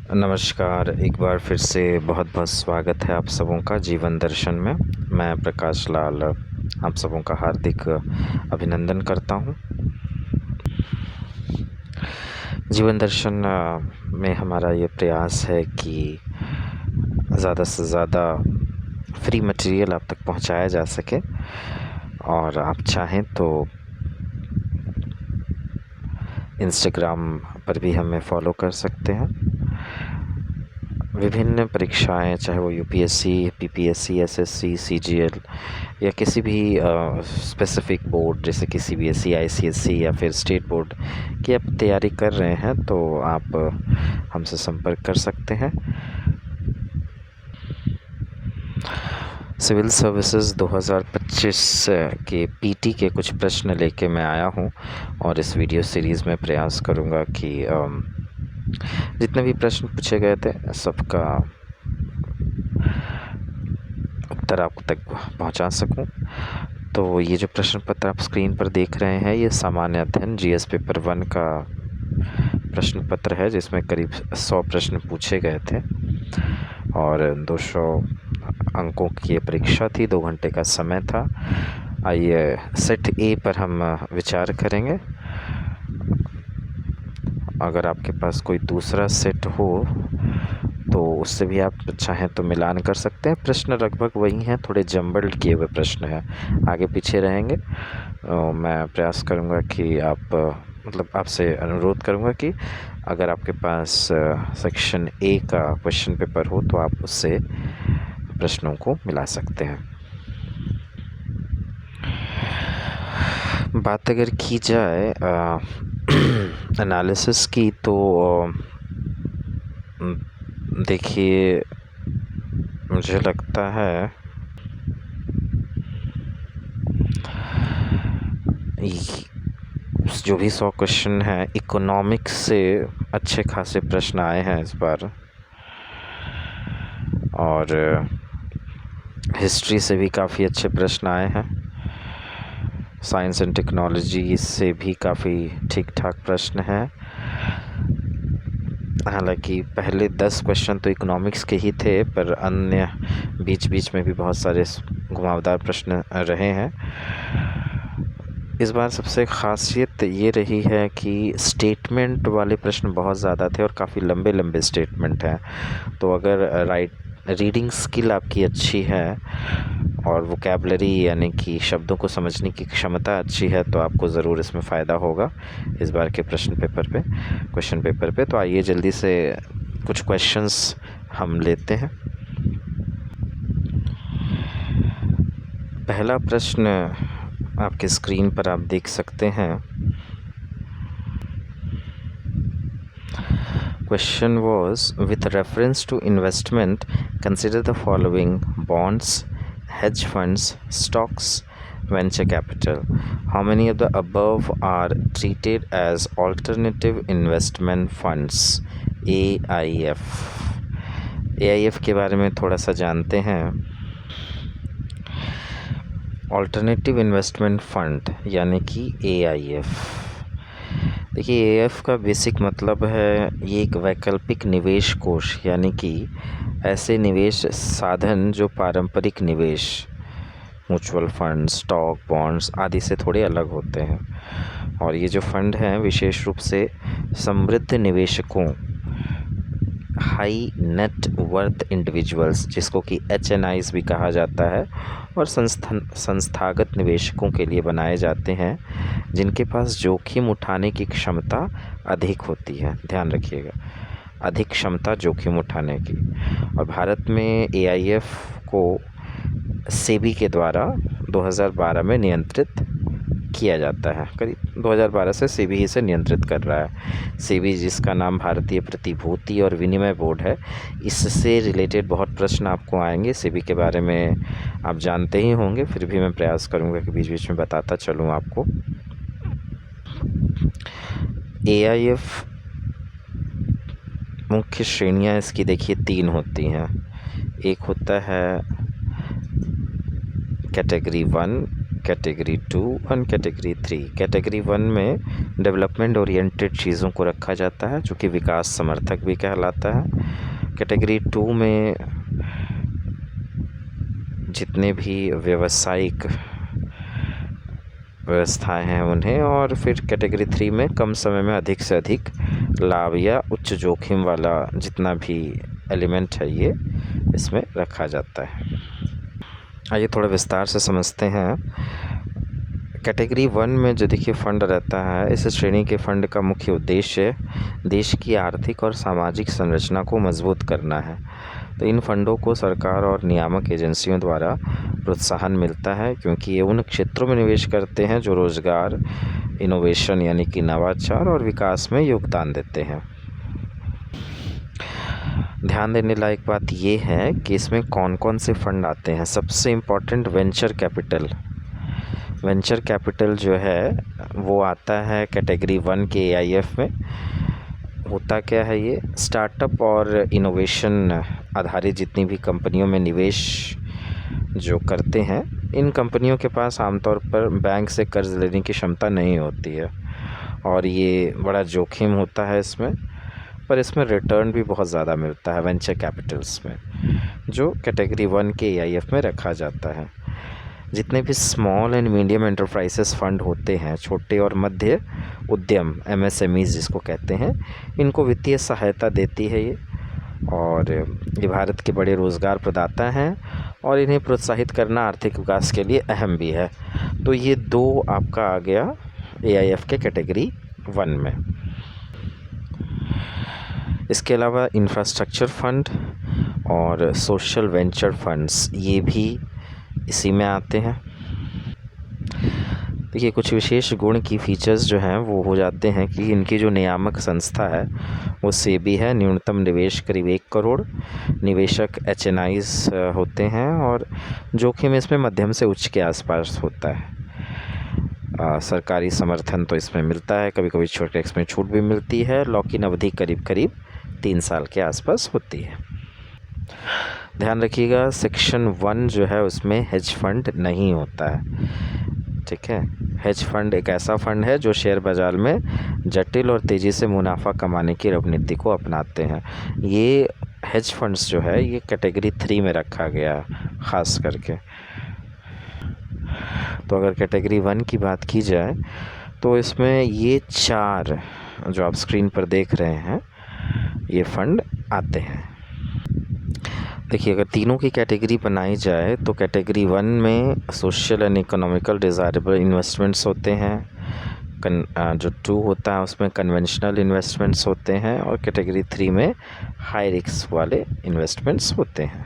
नमस्कार, एक बार फिर से बहुत-बहुत स्वागत है आप सबों का जीवन दर्शन में। मैं प्रकाश लाल आप सबों का हार्दिक अभिनंदन करता हूँ। जीवन दर्शन में हमारा ये प्रयास है कि ज़्यादा से ज़्यादा फ्री मटेरियल आप तक पहुँचाया जा सके और आप चाहें तो इंस्टाग्राम पर भी हमें फॉलो कर सकते हैं। विभिन्न परीक्षाएं, चाहे वो यूपीएससी, पीपीएससी, एसएससी, सीजीएल या किसी भी स्पेसिफिक बोर्ड जैसे कि सीबीएसई, आईसीएसई या फिर स्टेट बोर्ड की आप तैयारी कर रहे हैं तो आप हमसे संपर्क कर सकते हैं। सिविल सर्विसेज 2025 के पीटी के कुछ प्रश्न लेके मैं आया हूं और इस वीडियो सीरीज़ में प्रयास करूंगा कि जितने भी प्रश्न पूछे गए थे सबका उत्तर आप तक पहुंचा सकूं। तो ये जो प्रश्न पत्र आप स्क्रीन पर देख रहे हैं ये सामान्य अध्ययन जीएस पेपर 1 का प्रश्न पत्र है जिसमें करीब 100 प्रश्न पूछे गए थे और 200 अंकों की ये परीक्षा थी। 2 घंटे का समय था। आइए सेट ए पर हम विचार करेंगे। अगर आपके पास कोई दूसरा सेट हो तो उससे भी आप चाहें तो मिलान कर सकते हैं। प्रश्न लगभग वही हैं, थोड़े जम्बल्ड किए हुए प्रश्न हैं, आगे पीछे रहेंगे। मैं प्रयास करूंगा कि आप आपसे अनुरोध करूंगा कि अगर आपके पास सेक्शन ए का क्वेश्चन पेपर हो तो आप उससे प्रश्नों को मिला सकते हैं। बात अगर की जाए एनालिसिस की तो देखिए मुझे लगता है जो भी 100 क्वेश्चन हैं इकोनॉमिक्स से अच्छे खासे प्रश्न आए हैं इस बार और हिस्ट्री से भी काफ़ी अच्छे प्रश्न आए हैं। साइंस एंड टेक्नोलॉजी से भी काफ़ी ठीक ठाक प्रश्न हैं। हालांकि पहले 10 क्वेश्चन तो इकोनॉमिक्स के ही थे पर अन्य बीच बीच में भी बहुत सारे घुमावदार प्रश्न रहे हैं। इस बार सबसे ख़ासियत ये रही है कि स्टेटमेंट वाले प्रश्न बहुत ज़्यादा थे और काफ़ी लंबे लंबे स्टेटमेंट हैं। तो अगर रीडिंग स्किल आपकी अच्छी है और वोकैबलरी यानी कि शब्दों को समझने की क्षमता अच्छी है तो आपको ज़रूर इसमें फ़ायदा होगा इस बार के क्वेश्चन पेपर पे। तो आइए जल्दी से कुछ क्वेश्चंस हम लेते हैं। पहला प्रश्न आपके स्क्रीन पर आप देख सकते हैं। Question was, with reference to investment, consider the following: bonds, hedge funds, stocks, venture capital. How many of the above are treated as alternative investment funds? AIF. AIF के बारे में थोड़ा सा जानते हैं। ऑल्टरनेटिव इन्वेस्टमेंट फंड यानी कि AIF। देखिए AIF का बेसिक मतलब है ये एक वैकल्पिक निवेश कोष यानी कि ऐसे निवेश साधन जो पारंपरिक निवेश म्यूचुअल फंड, स्टॉक, बॉन्ड्स आदि से थोड़े अलग होते हैं। और ये जो फंड हैं विशेष रूप से समृद्ध निवेशकों, हाई नेट वर्थ इंडिविजुअल्स जिसको कि HNIs भी कहा जाता है, और संस्थागत निवेशकों के लिए बनाए जाते हैं जिनके पास जोखिम उठाने की क्षमता अधिक होती है। ध्यान रखिएगा, अधिक क्षमता जोखिम उठाने की। और भारत में AIF को सेबी के द्वारा 2012 में नियंत्रित किया जाता है। करीब 2012 से सेबी ही से नियंत्रित कर रहा है। सेबी जिसका नाम भारतीय प्रतिभूति और विनिमय बोर्ड है, इससे रिलेटेड बहुत प्रश्न आपको आएंगे। सेबी के बारे में आप जानते ही होंगे, फिर भी मैं प्रयास करूंगा कि बीच बीच में बताता चलूं आपको। AIF मुख्य श्रेणियां इसकी देखिए 3 होती हैं। एक होता है कैटेगरी 1, कैटेगरी 2 और कैटेगरी 3। कैटेगरी 1 में डेवलपमेंट ओरिएंटेड चीज़ों को रखा जाता है जो कि विकास समर्थक भी कहलाता है। कैटेगरी 2 में जितने भी व्यावसायिक व्यवस्थाएं हैं उन्हें, और फिर कैटेगरी 3 में कम समय में अधिक से अधिक लाभ या उच्च जोखिम वाला जितना भी एलिमेंट है ये इसमें रखा जाता है। आइए थोड़ा विस्तार से समझते हैं। कैटेगरी 1 में जो देखिए फंड रहता है, इस श्रेणी के फंड का मुख्य उद्देश्य देश की आर्थिक और सामाजिक संरचना को मजबूत करना है। तो इन फंडों को सरकार और नियामक एजेंसियों द्वारा प्रोत्साहन मिलता है क्योंकि ये उन क्षेत्रों में निवेश करते हैं जो रोज़गार, इनोवेशन यानी कि नवाचार और विकास में योगदान देते हैं। ध्यान देने लायक बात ये है कि इसमें कौन कौन से फंड आते हैं। सबसे important venture capital. Venture capital जो है वो आता है कैटेगरी 1 के AIF में। होता क्या है, ये स्टार्टअप और इनोवेशन आधारित जितनी भी कंपनियों में निवेश जो करते हैं, इन कंपनियों के पास आमतौर पर बैंक से कर्ज लेने की क्षमता नहीं होती है और ये बड़ा जोखिम होता है इसमें, पर इसमें रिटर्न भी बहुत ज़्यादा मिलता है वेंचर कैपिटल्स में, जो कैटेगरी 1 के AIF में रखा जाता है। जितने भी small and medium enterprises fund होते हैं, छोटे और मध्य उद्यम MSMEs जिसको कहते हैं, इनको वित्तीय सहायता देती है ये, और ये भारत के बड़े रोज़गार प्रदाता हैं और इन्हें प्रोत्साहित करना आर्थिक विकास के लिए अहम भी है। तो ये दो आपका आ गया AIF के कैटेगरी 1 में। इसके अलावा इंफ्रास्ट्रक्चर फंड और सोशल वेंचर फंड्स ये भी इसी में आते हैं। देखिए कुछ विशेष गुण की फीचर्स जो हैं वो हो जाते हैं कि इनकी जो नियामक संस्था है वो SEBI है। न्यूनतम निवेश करीब 1 करोड़, निवेशक HNIs होते हैं और जोखिम इसमें मध्यम से उच्च के आसपास होता है। सरकारी समर्थन तो इसमें मिलता है, कभी कभी छोटे टैक्स में छूट भी मिलती है। लॉक इन अवधि करीब 3 साल के आसपास होती है। ध्यान रखिएगा सेक्शन 1 जो है उसमें हेज फंड नहीं होता है, ठीक है। हेज फंड एक ऐसा फंड है जो शेयर बाजार में जटिल और तेज़ी से मुनाफा कमाने की रणनीति को अपनाते हैं। ये हेज फंड्स जो है ये कैटेगरी 3 में रखा गया ख़ास करके। तो अगर कैटेगरी 1 की बात की जाए तो इसमें ये 4 जो आप स्क्रीन पर देख रहे हैं ये फंड आते हैं। देखिए अगर तीनों की कैटेगरी बनाई जाए तो कैटेगरी 1 में social and economical desirable investments होते हैं, जो 2 होता है उसमें कन्वेंशनल इन्वेस्टमेंट्स होते हैं, और कैटेगरी 3 में हाई रिस्क वाले इन्वेस्टमेंट्स होते हैं।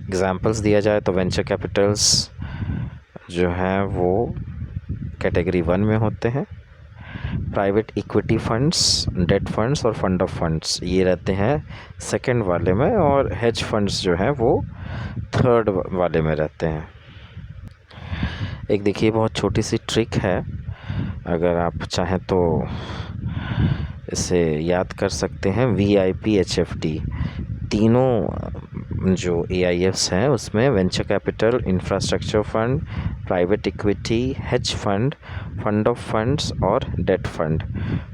एग्जांपल्स दिया जाए तो वेंचर कैपिटल्स जो हैं वो कैटेगरी 1 में होते हैं। Private equity funds, date funds और फंड ऑफ फंड्स ये रहते हैं सेकंड वाले में, और हेज फंड्स जो हैं वो थर्ड वाले में रहते हैं। एक देखिए बहुत छोटी सी ट्रिक है, अगर आप चाहें तो इसे याद कर सकते हैं। VIP HFT तीनों जो AIFs हैं उसमें venture capital, infrastructure fund, private equity, hedge fund, fund of funds और डेट फंड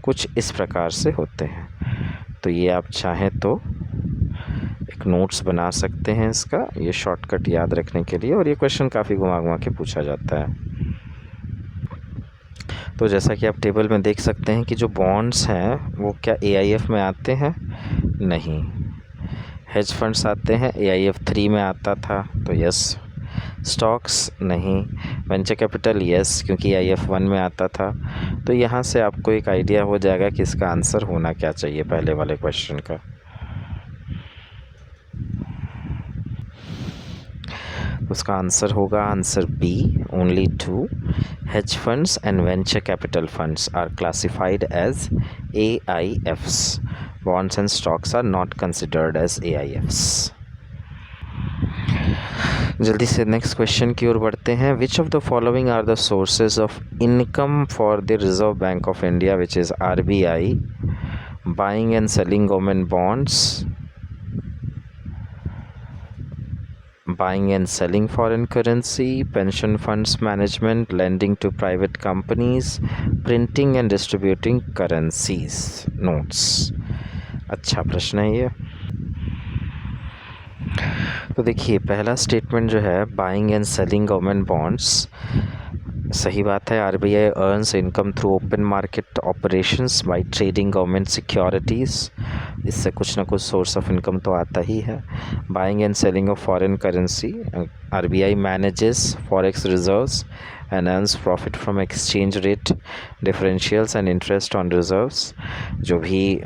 कुछ इस प्रकार से होते हैं। तो ये आप चाहें तो एक नोट्स बना सकते हैं इसका, ये शॉर्टकट याद रखने के लिए, और ये क्वेश्चन काफ़ी घुमा घुमा के पूछा जाता है। तो जैसा कि आप टेबल में देख सकते हैं कि जो बॉन्ड्स हैं वो क्या AIF में आते हैं? नहीं। हेज फंड्स आते हैं, AIF 3 में आता था तो यस। स्टॉक्स नहीं। वेंचर कैपिटल यस, क्योंकि AIF 1 में आता था। तो यहाँ से आपको एक आइडिया हो जाएगा कि इसका आंसर होना क्या चाहिए पहले वाले क्वेश्चन का। उसका आंसर होगा answer B, only 2। Hedge funds and venture capital funds are classified as AIFs. Bonds and stocks are not considered as AIFs. जल्दी से नेक्स्ट क्वेश्चन की ओर बढ़ते हैं। Which of the following are the sources of income for the Reserve Bank of India which is RBI, buying and selling government bonds, buying and selling foreign currency, pension funds management, lending to private companies, printing and distributing currencies notes। अच्छा प्रश्न है ये। तो देखिए पहला statement जो है buying and selling government bonds, सही बात है। RBI earns income through open market operations by trading government securities, इससे कुछ ना कुछ सोर्स ऑफ इनकम तो आता ही है। Buying and selling of foreign currency, RBI manages forex reserves and earns profit from exchange rate differentials and interest on reserves। जो भी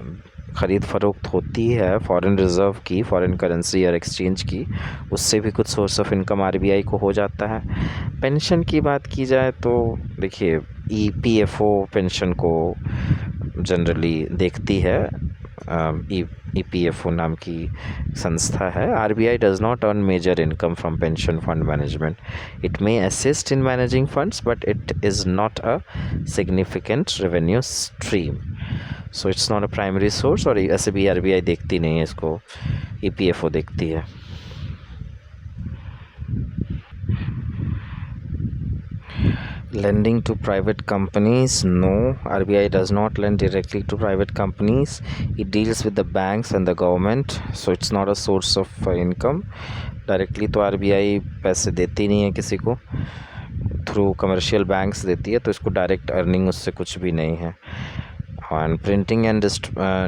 ख़रीद फ़रोख्त होती है फॉरेन रिज़र्व की, फॉरेन करेंसी और एक्सचेंज की, उससे भी कुछ सोर्स ऑफ इनकम आरबीआई को हो जाता है। पेंशन की बात की जाए तो देखिए ईपीएफओ पेंशन को जनरली देखती है, ईपीएफओ नाम की संस्था है। RBI does not earn major income from pension fund management, it may assist in managing funds but it is not a significant revenue stream, so it's not a primary source. और ऐसे भी RBI देखती नहीं है इसको, EPFO देखती है। Lending to private companies, no, RBI does not lend directly to private companies. It deals with the banks and the government, so it's not a source of income. Directly तो RBI पैसे देती नहीं है किसी को, through commercial banks देती है, तो इसको डायरेक्ट अर्निंग उससे कुछ भी नहीं है। And printing and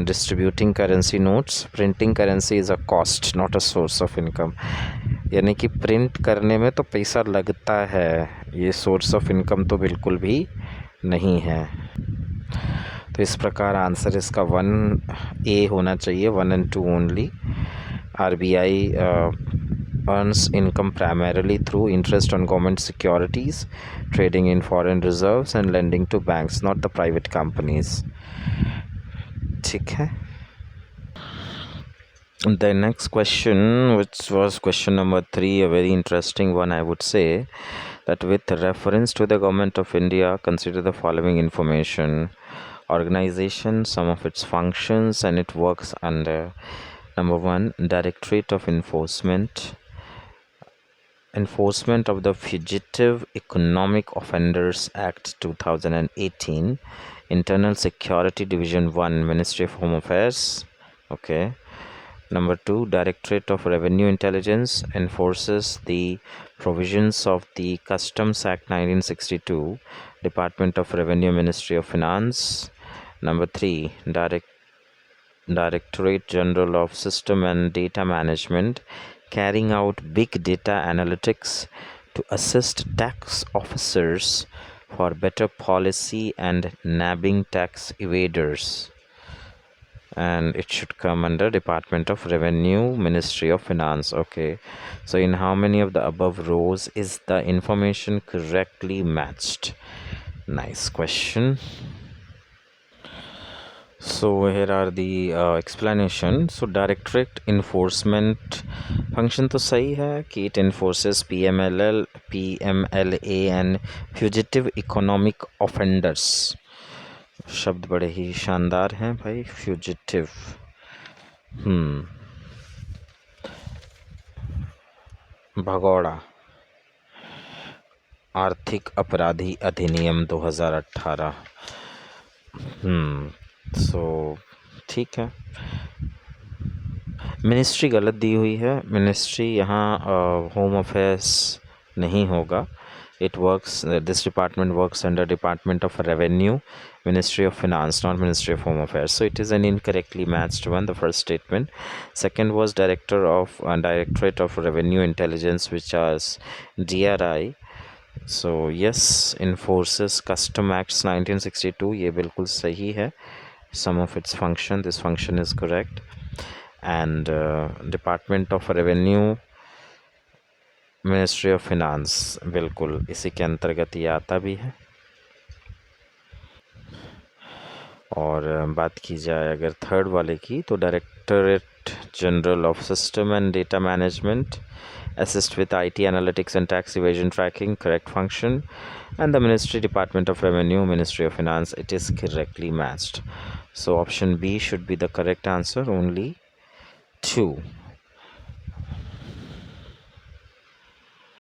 distributing currency notes, printing currency is a cost, not a source of income। यानी कि प्रिंट करने में तो पैसा लगता है, ये सोर्स ऑफ इनकम तो बिल्कुल भी नहीं है। तो इस प्रकार आंसर इसका 1A होना चाहिए, 1 and 2 only. RBI earns income primarily through interest on government securities, trading in foreign reserves and lending to banks, not the private companies। ठीक है। The next question, which was question number 3, a very interesting one, I would say, that with reference to the Government of India, consider the following information: organization, some of its functions, and it works under number 1, Directorate of Enforcement of the Fugitive Economic Offenders Act 2018, Internal Security Division 1, Ministry of Home Affairs, okay। Number 2, Directorate of Revenue Intelligence enforces the provisions of the Customs Act 1962, Department of Revenue, Ministry of Finance। Number 3, Directorate General of System and Data Management, carrying out big data analytics to assist tax officers for better policy and nabbing tax evaders, and it should come under Department of Revenue, Ministry of Finance, okay। So in how many of the above rows is the information correctly matched? Nice question। So here are the explanation। So Directorate Enforcement function तो सही है कि it enforces PMLA and Fugitive Economic Offenders। शब्द बड़े ही शानदार हैं भाई, fugitive. भगोड़ा, आर्थिक अपराधी अधिनियम 2018। सो ठीक है। मिनिस्ट्री गलत दी हुई है, मिनिस्ट्री यहाँ होम अफेयर्स नहीं होगा। It works, this department works under Department of Revenue, Ministry of Finance, not Ministry of Home Affairs. So it is an incorrectly matched one, the first statement. Second was Directorate of Revenue Intelligence, which is DRI. So yes, enforces Custom Acts 1962, ये बिल्कुल सही है। Some of its function, this function is correct। And Department of Revenue, ministry of finance, बिल्कुल इसी के अंतर्गत ये आता भी है। और बात की जाए अगर थर्ड वाले की, तो directorate general of system and data management assist with IT analytics and tax evasion tracking, correct function। And the Ministry, Department of Revenue, Ministry of Finance, it is correctly matched। So option B should be the correct answer, only 2।